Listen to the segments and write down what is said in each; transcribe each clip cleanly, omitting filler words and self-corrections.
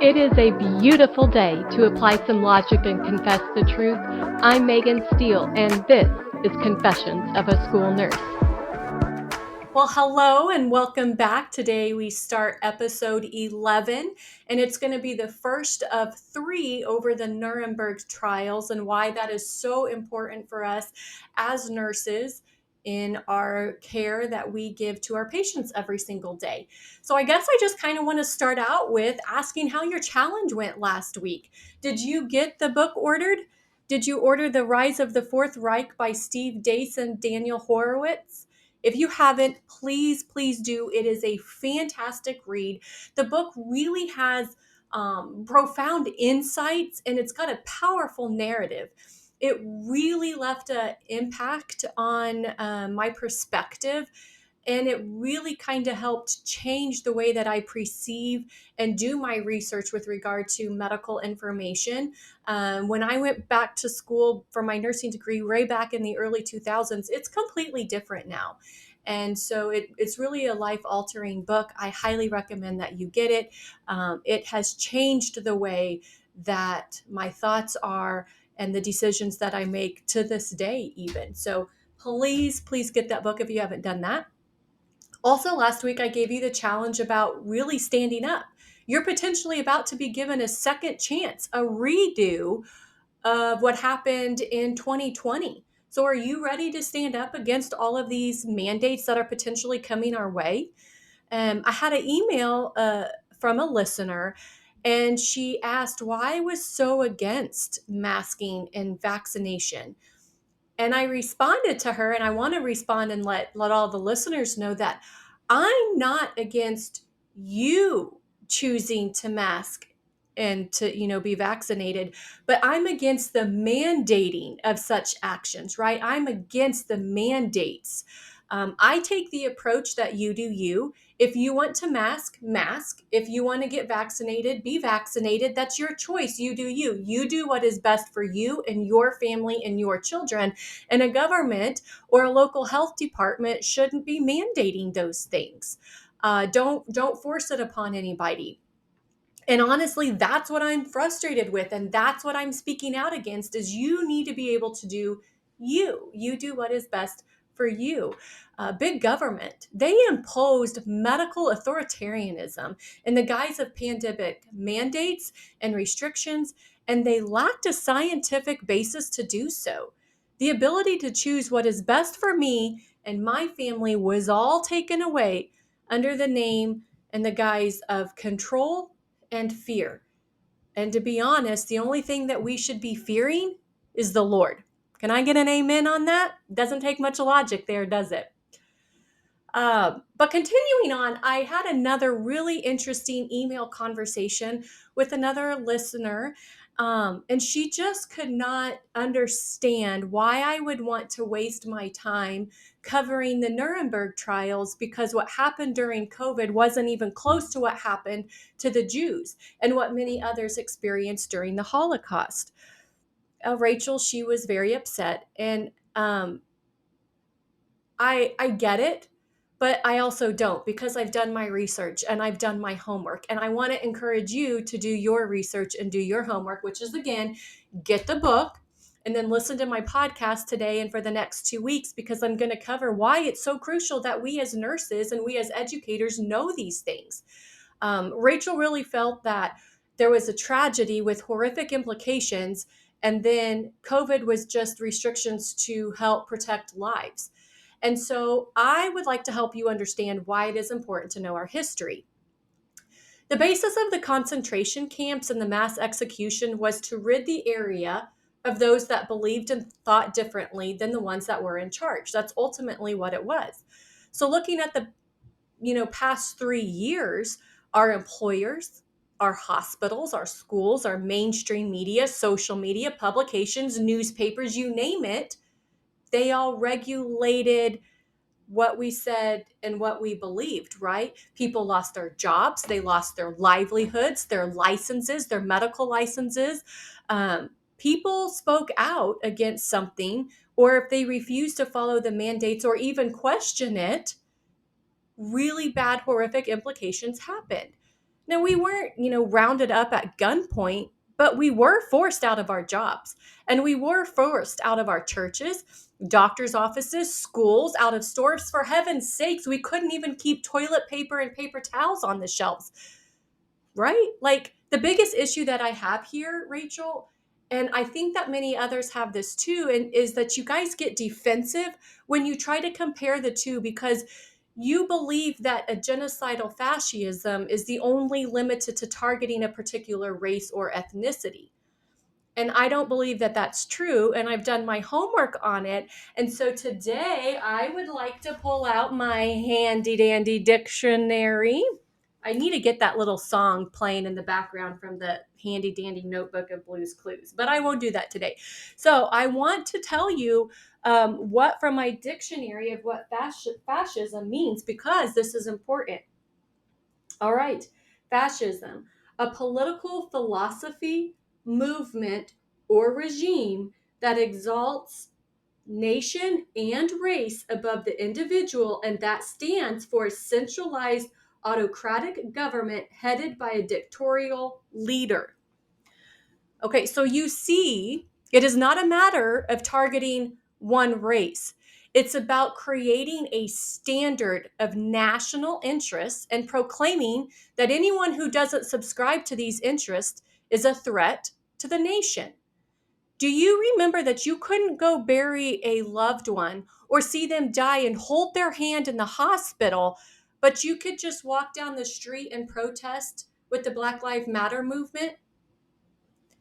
It is a beautiful day to apply some logic and confess the truth. I'm Megan Steele, and this is Confessions of a School Nurse. Well, hello and welcome back. Today we start episode 11, and it's going to be the first of 3 over the Nuremberg Trials and why that is so important for us as nurses in our care that we give to our patients every single day. So I guess I just kind of want to start out with asking how your challenge went last week. Did you get the book ordered? Did you order The Rise of the Fourth Reich by Steve Dace and Daniel Horowitz? If you haven't, please do. It is a fantastic read. The book really has profound insights, and it's got a powerful narrative. It really left an impact on my perspective, and it really kind of helped change the way that I perceive and do my research with regard to medical information. When I went back to school for my nursing degree way back in the early 2000s, it's completely different now. And so it's really a life-altering book. I highly recommend that you get it. It has changed the way that my thoughts are and the decisions that I make to this day even. So please get that book if you haven't done that. Also, last week I gave you the challenge about really standing up. You're potentially about to be given a second chance, a redo of what happened in 2020. So are you ready to stand up against all of these mandates that are potentially coming our way? I had an email from a listener, and she asked why I was so against masking and vaccination. And I responded to her, and I want to respond and let all the listeners know that I'm not against you choosing to mask and to be vaccinated, but I'm against the mandating of such actions, right? I'm against the mandates. I take the approach that you do you. If you want to mask. If you want to get vaccinated, be vaccinated. That's your choice. You do you. You do what is best for you and your family and your children. And a government or a local health department shouldn't be mandating those things. Don't force it upon anybody. And honestly, that's what I'm frustrated with. And that's what I'm speaking out against is you need to be able to do you. You do what is best for you. Big government, they imposed medical authoritarianism in the guise of pandemic mandates and restrictions, and they lacked a scientific basis to do so. The ability to choose what is best for me and my family was all taken away under the name and the guise of control and fear. And to be honest, the only thing that we should be fearing is the Lord. Can I get an amen on that? Doesn't take much logic there, does it? But continuing on, I had another really interesting email conversation with another listener, and she just could not understand why I would want to waste my time covering the Nuremberg trials because what happened during COVID wasn't even close to what happened to the Jews and what many others experienced during the Holocaust. Rachel, she was very upset, and I get it, but I also don't because I've done my research and I've done my homework. And I want to encourage you to do your research and do your homework, which is, again, get the book and then listen to my podcast today and for the next 2 weeks, because I'm going to cover why it's so crucial that we as nurses and we as educators know these things. Rachel really felt that there was a tragedy with horrific implications, and then COVID was just restrictions to help protect lives. And so I would like to help you understand why it is important to know our history. The basis of the concentration camps and the mass execution was to rid the area of those that believed and thought differently than the ones that were in charge. That's ultimately what it was. So looking at the past 3 years, our employers, our hospitals, our schools, our mainstream media, social media, publications, newspapers, you name it, they all regulated what we said and what we believed, right? People lost their jobs, they lost their livelihoods, their licenses, their medical licenses. People spoke out against something, or if they refused to follow the mandates or even question it, really bad, horrific implications happened. Now, we weren't, rounded up at gunpoint, but we were forced out of our jobs, and we were forced out of our churches, doctors' offices, schools, out of stores. For heaven's sakes, we couldn't even keep toilet paper and paper towels on the shelves, right? Like, the biggest issue that I have here, Rachel, and I think that many others have this too, and is that you guys get defensive when you try to compare the two, because you believe that a genocidal fascism is the only limited to targeting a particular race or ethnicity. And I don't believe that that's true. And I've done my homework on it. And so today I would like to pull out my handy dandy dictionary. I need to get that little song playing in the background from the handy dandy notebook of Blue's Clues, but I won't do that today. So I want to tell you what from my dictionary of what fascism means, because this is important. All right. Fascism, a political philosophy, movement, or regime that exalts nation and race above the individual, and that stands for a centralized autocratic government headed by a dictatorial leader. Okay, so you see, it is not a matter of targeting one race. It's about creating a standard of national interests and proclaiming that anyone who doesn't subscribe to these interests is a threat to the nation. Do you remember that you couldn't go bury a loved one or see them die and hold their hand in the hospital, but you could just walk down the street and protest with the Black Lives Matter movement?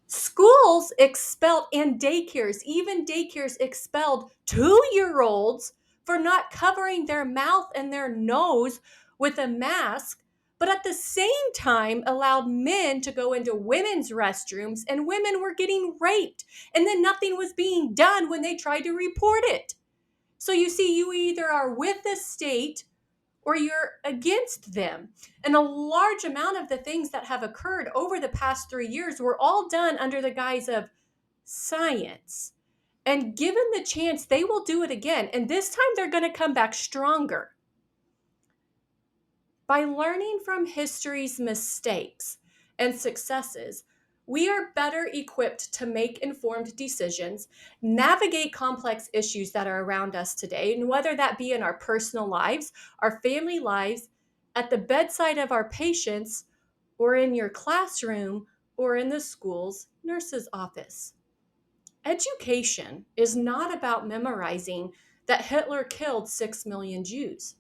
Schools expelled, and daycares, even daycares expelled 2-year-olds for not covering their mouth and their nose with a mask, but at the same time allowed men to go into women's restrooms, and women were getting raped, and then nothing was being done when they tried to report it. So you see, you either are with the state or you're against them. And a large amount of the things that have occurred over the past 3 years were all done under the guise of science. And given the chance, they will do it again. And this time they're going to come back stronger. By learning from history's mistakes and successes, we are better equipped to make informed decisions, navigate complex issues that are around us today, and whether that be in our personal lives, our family lives, at the bedside of our patients, or in your classroom, or in the school's nurse's office. Education is not about memorizing that Hitler killed 6 million Jews.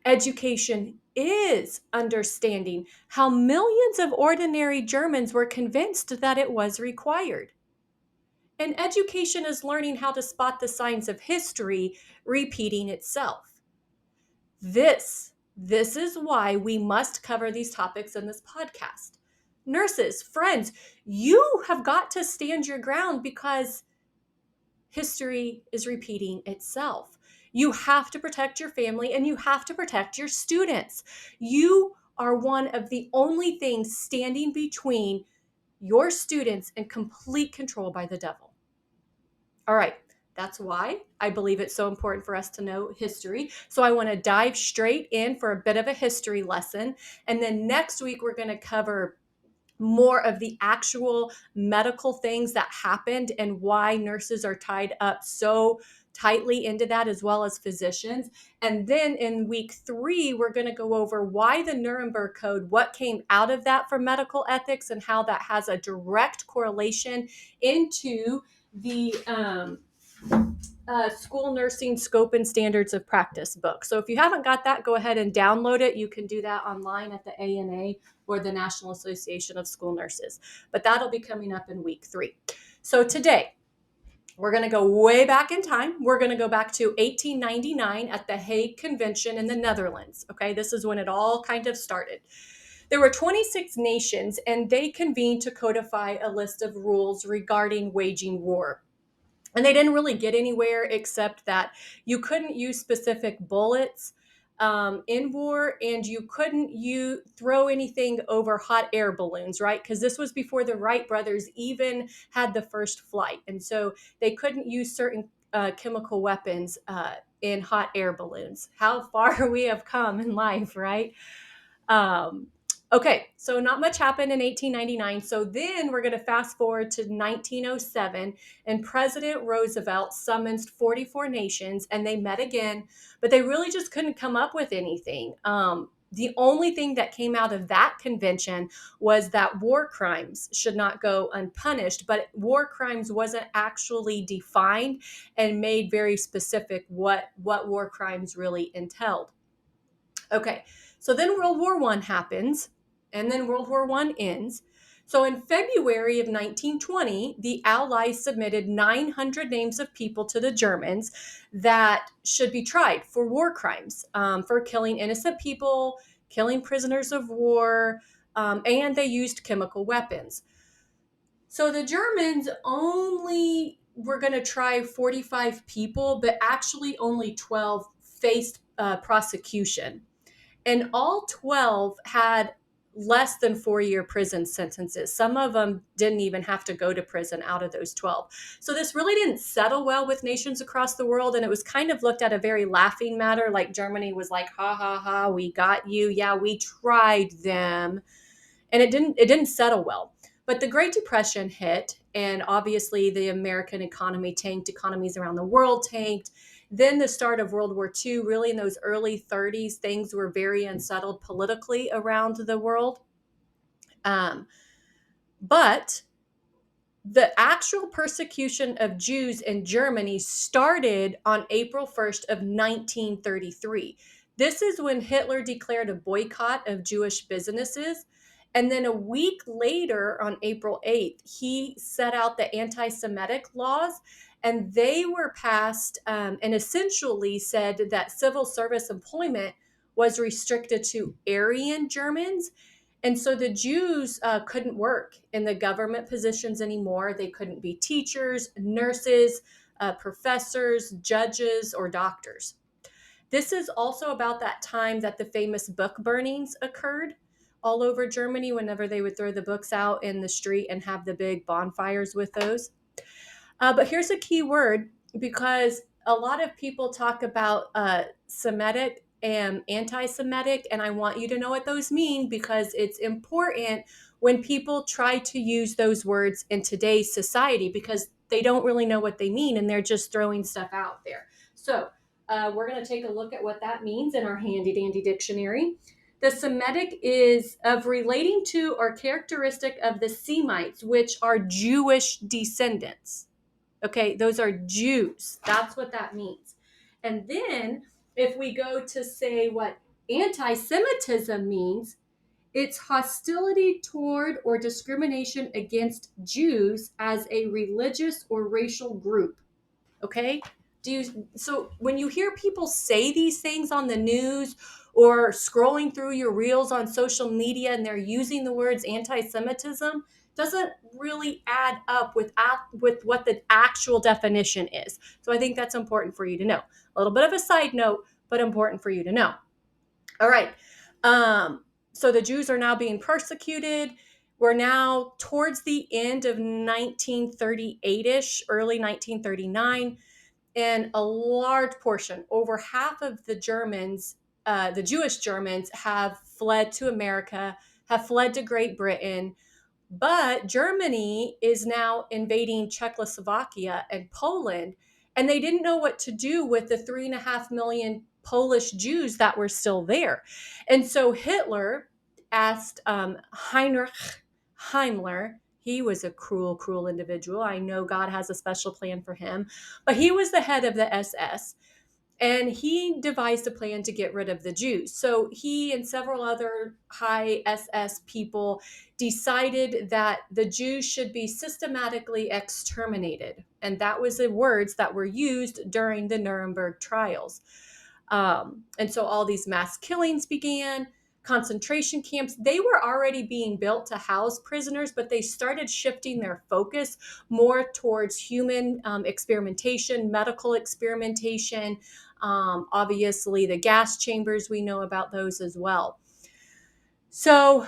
Education is understanding how millions of ordinary Germans were convinced that it was required. And education is learning how to spot the signs of history repeating itself. This is why we must cover these topics in this podcast. Nurses, friends, you have got to stand your ground, because history is repeating itself. You have to protect your family, and you have to protect your students. You are one of the only things standing between your students and complete control by the devil. All right, that's why I believe it's so important for us to know history. So I want to dive straight in for a bit of a history lesson. And then next week, we're going to cover more of the actual medical things that happened and why nurses are tied up so tightly into that, as well as physicians. And then in week 3, we're going to go over why the Nuremberg Code, what came out of that for medical ethics, and how that has a direct correlation into the school nursing scope and standards of practice book. So if you haven't got that, go ahead and download it. You can do that online at the ANA or the National Association of School Nurses. But that'll be coming up in week 3. So today, we're going to go way back in time. We're going to go back to 1899 at the Hague Convention in the Netherlands. Okay, this is when it all kind of started. There were 26 nations, and they convened to codify a list of rules regarding waging war. And they didn't really get anywhere, except that you couldn't use specific bullets in war, and you couldn't throw anything over hot air balloons, right? Because this was before the Wright brothers even had the first flight. And so they couldn't use certain chemical weapons in hot air balloons. How far we have come in life, right? Okay, so not much happened in 1899. So then we're going to fast forward to 1907, and President Roosevelt summons 44 nations, and they met again, but they really just couldn't come up with anything. The only thing that came out of that convention was that war crimes should not go unpunished, but war crimes wasn't actually defined and made very specific what war crimes really entailed. Okay, so then World War I happens, and then World War I ends. So in February of 1920, the Allies submitted 900 names of people to the Germans that should be tried for war crimes, for killing innocent people, killing prisoners of war, and they used chemical weapons. So the Germans only were going to try 45 people, but actually only 12 faced prosecution. And all 12 had less than 4-year prison sentences. Some of them didn't even have to go to prison out of those 12. So this really didn't settle well with nations across the world. And it was kind of looked at a very laughing matter. Like Germany was like, ha, ha, ha, we got you. Yeah, we tried them. And it didn't settle well. But the Great Depression hit, and obviously the American economy tanked, economies around the world tanked. Then the start of World War II, really in those early 30s, things were very unsettled politically around the world. But the actual persecution of Jews in Germany started on April 1st of 1933. This is when Hitler declared a boycott of Jewish businesses. And then a week later, on April 8th, he set out the anti-Semitic laws, and they were passed and essentially said that civil service employment was restricted to Aryan Germans. And so the Jews couldn't work in the government positions anymore. They couldn't be teachers, nurses, professors, judges, or doctors. This is also about that time that the famous book burnings occurred all over Germany whenever they would throw the books out in the street and have the big bonfires with those. But here's a key word, because a lot of people talk about Semitic and anti-Semitic, and I want you to know what those mean, because it's important when people try to use those words in today's society, because they don't really know what they mean and they're just throwing stuff out there. So we're going to take a look at what that means in our handy dandy dictionary. The Semitic is of relating to or characteristic of the Semites, which are Jewish descendants. Okay, those are Jews. That's what that means. And then if we go to say what anti-Semitism means, it's hostility toward or discrimination against Jews as a religious or racial group. Okay? So when you hear people say these things on the news or scrolling through your reels on social media and they're using the words anti-Semitism, doesn't really add up with what the actual definition is. So I think that's important for you to know. A little bit of a side note, but important for you to know. All right. So the Jews are now being persecuted. We're now towards the end of 1938-ish, early 1939. And a large portion, over half of the Germans, the Jewish Germans, have fled to America, have fled to Great Britain. But Germany is now invading Czechoslovakia and Poland, and they didn't know what to do with the 3.5 million Polish Jews that were still there. And so Hitler asked Heinrich Himmler. He was a cruel, cruel individual. I know God has a special plan for him, but he was the head of the SS. And he devised a plan to get rid of the Jews. So he and several other high SS people decided that the Jews should be systematically exterminated. And that was the words that were used during the Nuremberg Trials. And so all these mass killings began. Concentration camps, they were already being built to house prisoners, but they started shifting their focus more towards human experimentation, medical experimentation. Obviously, the gas chambers, we know about those as well. So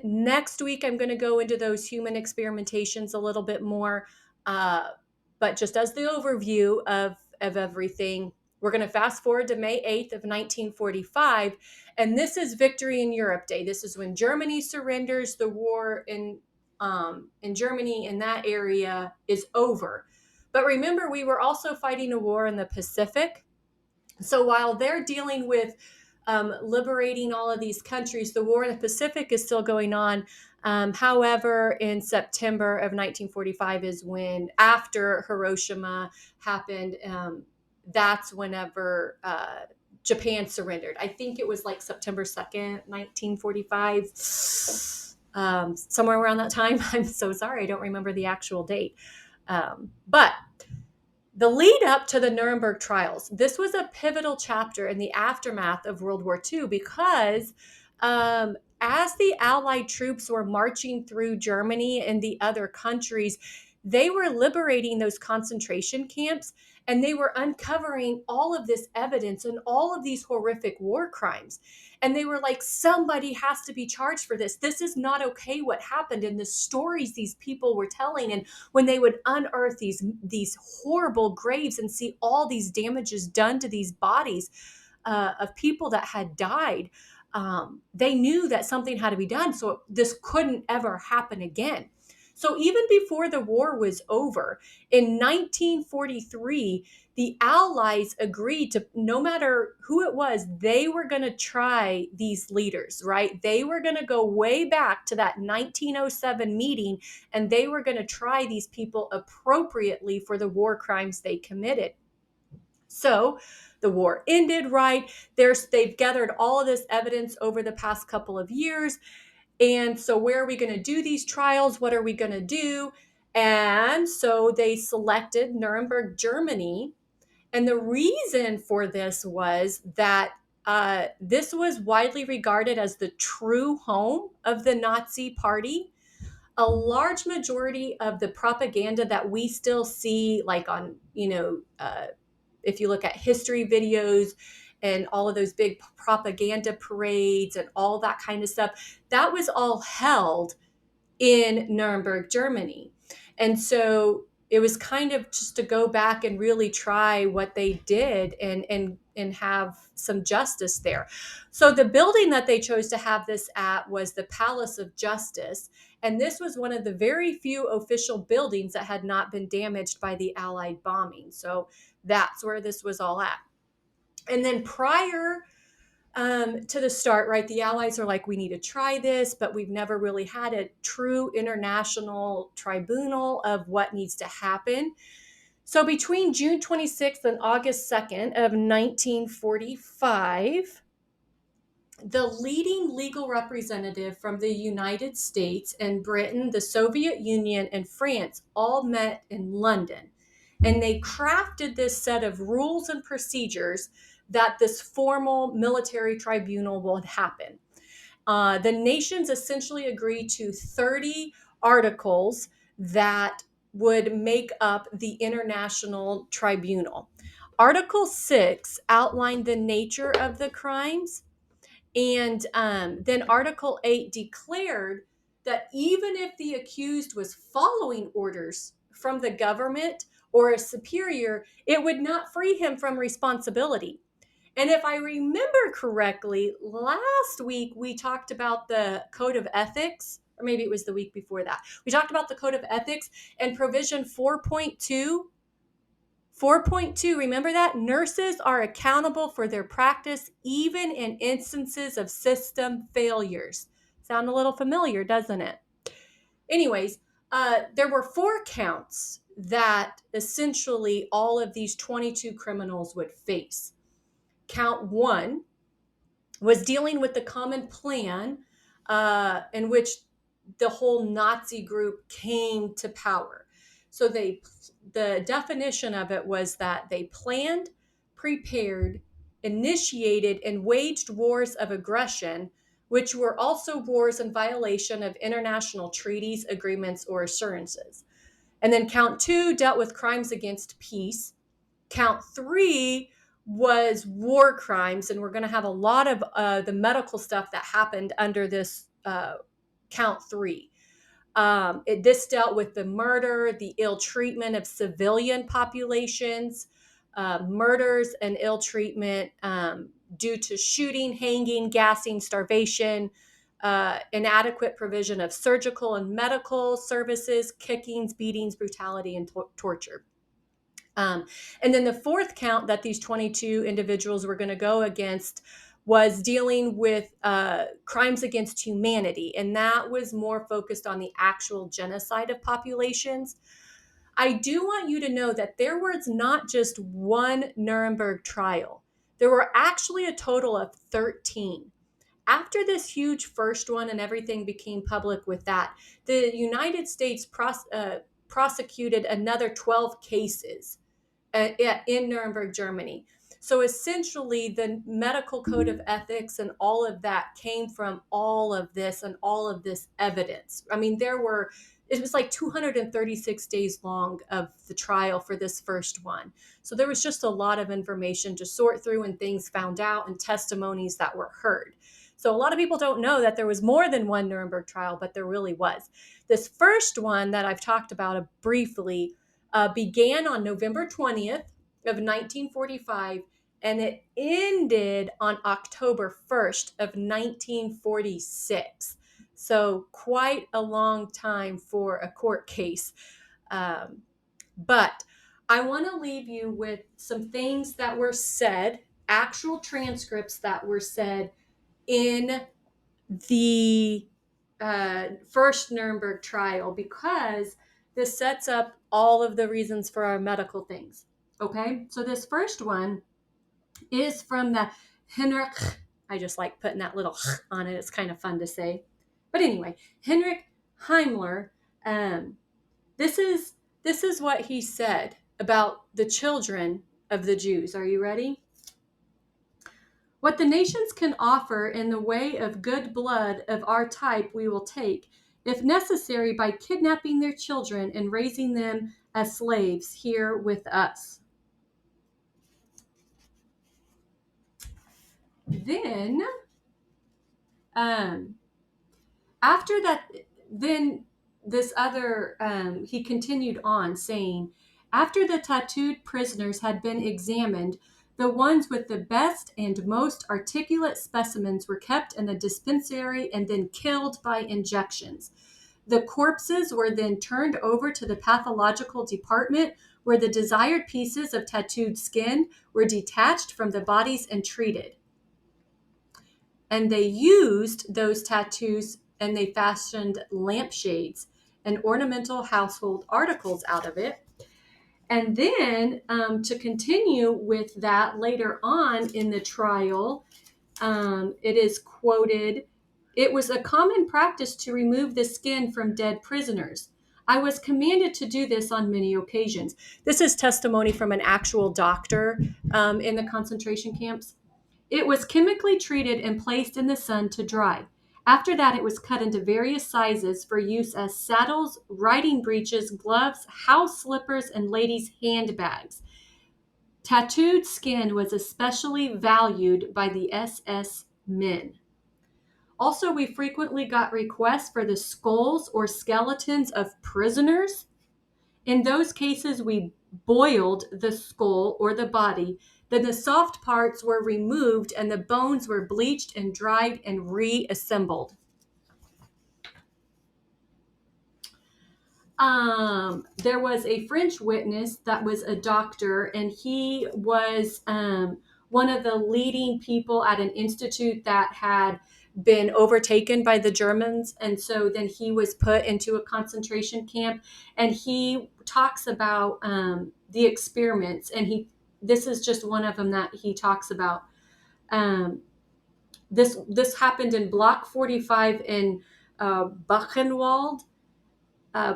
next week, I'm going to go into those human experimentations a little bit more. But just as the overview of everything, We're going to fast forward to May 8th of 1945, and this is Victory in Europe Day. This is when Germany surrenders. The war in Germany in that area is over. But remember, we were also fighting a war in the Pacific. So while they're dealing with liberating all of these countries, the war in the Pacific is still going on. However, in September of 1945 is when, after Hiroshima happened, that's whenever Japan surrendered. I think it was like September 2nd, 1945, somewhere around that time. I'm so sorry, I don't remember the actual date. But the lead up to the Nuremberg Trials, this was a pivotal chapter in the aftermath of World War II because as the Allied troops were marching through Germany and the other countries, they were liberating those concentration camps, and they were uncovering all of this evidence and all of these horrific war crimes. And they were like, somebody has to be charged for this. This is not okay what happened. And the stories these people were telling, and when they would unearth these horrible graves and see all these damages done to these bodies of people that had died, they knew that something had to be done. So this couldn't ever happen again. So even before the war was over, in 1943, the Allies agreed to, no matter who it was, they were going to try these leaders, right? They were going to go way back to that 1907 meeting, and they were going to try these people appropriately for the war crimes they committed. So the war ended, right? They've gathered all of this evidence over the past couple of years. And so where are we going to do these trials? What are we going to do? And so they selected Nuremberg, Germany. And the reason for this was that this was widely regarded as the true home of the Nazi Party. A large majority of the propaganda that we still see, like on, if you look at history videos and all of those big propaganda parades and all that kind of stuff, that was all held in Nuremberg, Germany. And so it was kind of just to go back and really try what they did and have some justice there. So the building that they chose to have this at was the Palace of Justice. And this was one of the very few official buildings that had not been damaged by the Allied bombing. So that's where this was all at. And then prior to the start, right, the Allies are like, we need to try this, but we've never really had a true international tribunal of what needs to happen. So between June 26th and August 2nd of 1945, the leading legal representative from the United States and Britain, the Soviet Union, and France all met in London. And they crafted this set of rules and procedures that this formal military tribunal would happen. The nations essentially agreed to 30 articles that would make up the international tribunal. Article 6 outlined the nature of the crimes. And then Article 8 declared that even if the accused was following orders from the government or a superior, it would not free him from responsibility. And if I remember correctly, last week we talked about the Code of Ethics, or maybe it was the week before that. We talked about the Code of Ethics and provision 4.2. 4.2, remember that? Nurses are accountable for their practice even in instances of system failures. Sound a little familiar, doesn't it? Anyways, there were 4 counts that essentially all of these 22 criminals would face. Count 1 was dealing with the common plan in which the whole Nazi group came to power. So the definition of it was that they planned, prepared, initiated, and waged wars of aggression, which were also wars in violation of international treaties, agreements, or assurances. And then count 2 dealt with crimes against peace. Count 3 was war crimes, and we're going to have a lot of the medical stuff that happened under this count 3. This dealt with the murder, the ill treatment of civilian populations, murders and ill treatment due to shooting, hanging, gassing, starvation, inadequate provision of surgical and medical services, kickings, beatings, brutality, and torture. And then the fourth count that these 22 individuals were going to go against was dealing with crimes against humanity. And that was more focused on the actual genocide of populations. I do want you to know that there was not just one Nuremberg trial. There were actually a total of 13. After this huge first one and everything became public with that, the United States prosecuted another 12 cases in Nuremberg, Germany. So essentially, the medical code of ethics and all of that came from all of this and all of this evidence. I mean, it was like 236 days long of the trial for this first one. So there was just a lot of information to sort through and things found out and testimonies that were heard. So a lot of people don't know that there was more than one Nuremberg trial, but there really was. This first one that I've talked about briefly began on November 20th of 1945, and it ended on October 1st of 1946. So quite a long time for a court case. But I want to leave you with some things that were said, actual transcripts that were said in the first Nuremberg trial, because this sets up all of the reasons for our medical things. Okay, so this first one is from the Heinrich. I just like putting that little on it. It's kind of fun to say. But anyway, Heinrich Himmler. This is what he said about the children of the Jews. Are you ready? What the nations can offer in the way of good blood of our type we will take, if necessary, by kidnapping their children and raising them as slaves here with us. Then, after that, then this other, he continued on saying, after the tattooed prisoners had been examined, the ones with the best and most articulate specimens were kept in the dispensary and then killed by injections. The corpses were then turned over to the pathological department, where the desired pieces of tattooed skin were detached from the bodies and treated. And they used those tattoos and they fashioned lampshades and ornamental household articles out of it. And then to continue with that later on in the trial, it is quoted, "It was a common practice to remove the skin from dead prisoners. I was commanded to do this on many occasions." This is testimony from an actual doctor in the concentration camps. "It was chemically treated and placed in the sun to dry. After that, it was cut into various sizes for use as saddles, riding breeches, gloves, house slippers, and ladies' handbags. Tattooed skin was especially valued by the SS men. Also, we frequently got requests for the skulls or skeletons of prisoners. In those cases, we boiled the skull or the body. Then the soft parts were removed and the bones were bleached and dried and reassembled." There was a French witness that was a doctor, and he was one of the leading people at an institute that had been overtaken by the Germans. And so then he was put into a concentration camp, and he talks about the experiments. And this is just one of them that he talks about. This happened in Block 45 in Buchenwald.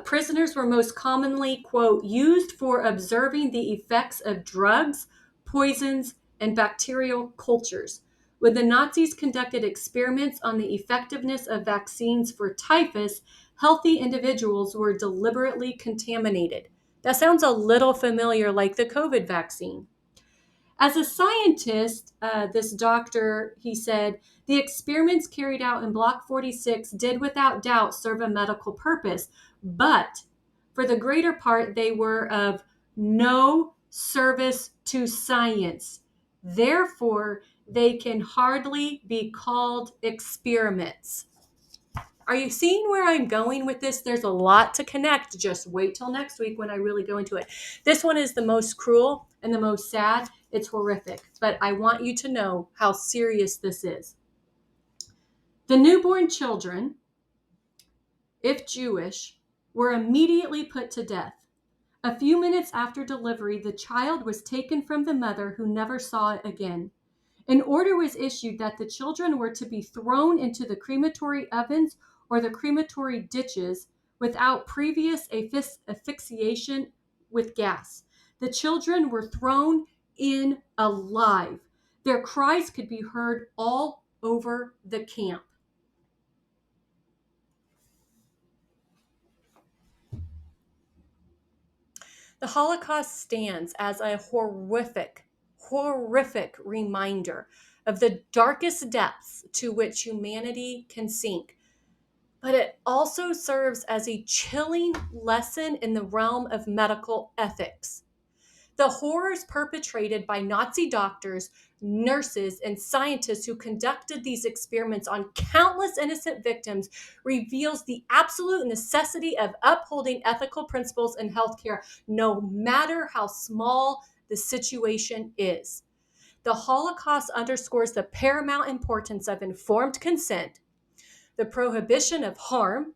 Prisoners were most commonly, quote, used for observing the effects of drugs, poisons, and bacterial cultures. When the Nazis conducted experiments on the effectiveness of vaccines for typhus, healthy individuals were deliberately contaminated. That sounds a little familiar, like the COVID vaccine. As a scientist, this doctor, he said, the experiments carried out in Block 46 did without doubt serve a medical purpose, but for the greater part, they were of no service to science. Therefore, they can hardly be called experiments. Are you seeing where I'm going with this? There's a lot to connect. Just wait till next week when I really go into it. This one is the most cruel and the most sad. It's horrific, but I want you to know how serious this is. The newborn children, if Jewish, were immediately put to death. A few minutes after delivery, the child was taken from the mother, who never saw it again. An order was issued that the children were to be thrown into the crematory ovens or the crematory ditches without previous asphyxiation with gas. The children were thrown in alive. Their cries could be heard all over the camp. The Holocaust stands as a horrific reminder of the darkest depths to which humanity can sink. But it also serves as a chilling lesson in the realm of medical ethics. The horrors perpetrated by Nazi doctors, nurses, and scientists who conducted these experiments on countless innocent victims reveals the absolute necessity of upholding ethical principles in healthcare, no matter how small the situation is. The Holocaust underscores the paramount importance of informed consent, the prohibition of harm,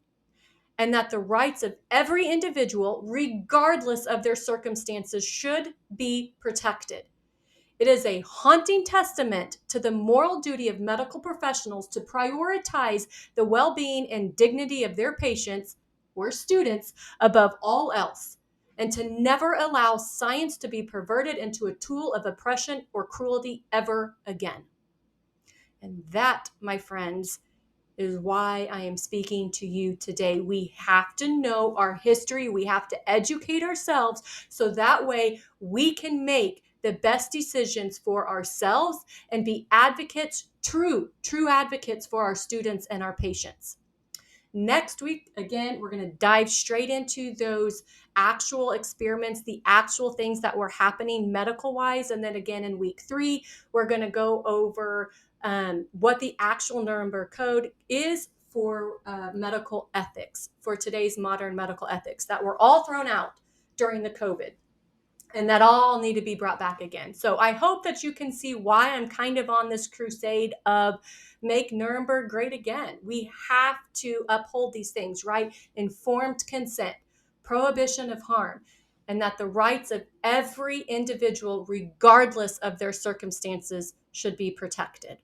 and that the rights of every individual, regardless of their circumstances, should be protected. It is a haunting testament to the moral duty of medical professionals to prioritize the well-being and dignity of their patients or students above all else, and to never allow science to be perverted into a tool of oppression or cruelty ever again. And that, my friends, is why I am speaking to you today. We have to know our history. We have to educate ourselves so that way we can make the best decisions for ourselves and be advocates, true advocates for our students and our patients. Next week, again, we're going to dive straight into those actual experiments, the actual things that were happening medical-wise. And then again, in week 3, we're going to go over what the actual Nuremberg Code is for medical ethics, for today's modern medical ethics that were all thrown out during the COVID. And that all need to be brought back again. So I hope that you can see why I'm kind of on this crusade of make Nuremberg great again. We have to uphold these things, right? Informed consent, prohibition of harm, and that the rights of every individual, regardless of their circumstances, should be protected.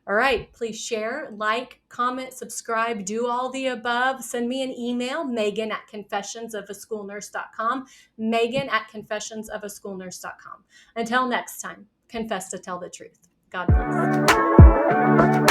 All right, please share, like, comment, subscribe, do all the above. Send me an email, Megan@confessionsofaschoolnurse.com, Megan@confessionsofaschoolnurse.com. Until next time, confess to tell the truth. God bless.